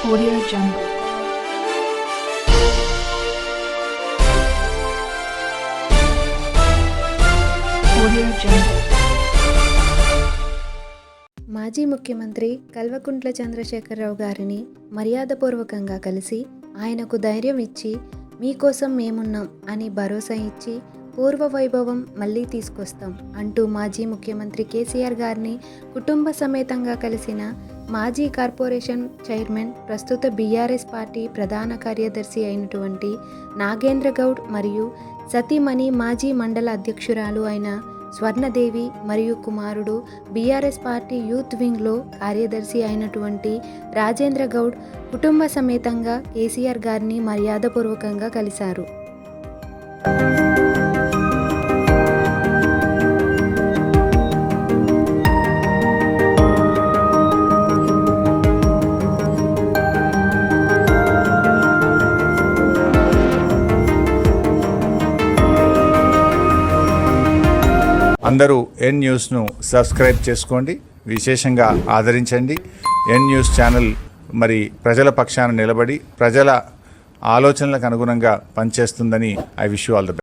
Audio Jungle. Audio Jungle. మాజీ ముఖ్యమంత్రి కల్వకుంట్ల చంద్రశేఖరరావు గారిని మర్యాదపూర్వకంగా కలిసి ఆయనకు ధైర్యం ఇచ్చి మీకోసం మేమున్నాం అని భరోసా ఇచ్చి పూర్వ వైభవం మళ్ళీ తీసుకొస్తాం అంటూ మాజీ ముఖ్యమంత్రి కేసీఆర్ గారిని కుటుంబ సమేతంగా కలిసిన మాజీ కార్పొరేషన్ చైర్మన్ ప్రస్తుత బీఆర్ఎస్ పార్టీ ప్రధాన కార్యదర్శి అయినటువంటి నాగేంద్ర గౌడ్ మరియు సతీమణి మాజీ మండల అధ్యక్షురాలు అయిన స్వర్ణదేవి మరియు కుమారుడు బీఆర్ఎస్ పార్టీ యూత్ వింగ్లో కార్యదర్శి అయినటువంటి రాజేంద్ర గౌడ్ కుటుంబ సమేతంగా కేసీఆర్ గారిని మర్యాదపూర్వకంగా కలిశారు. అందరూ ఎన్ న్యూస్ను సబ్స్క్రైబ్ చేసుకోండి, విశేషంగా ఆదరించండి. ఎన్ న్యూస్ ఛానల్ మరి ప్రజల పక్షాన నిలబడి ప్రజల ఆలోచనలకు అనుగుణంగా పనిచేస్తుందని I wish you all the best.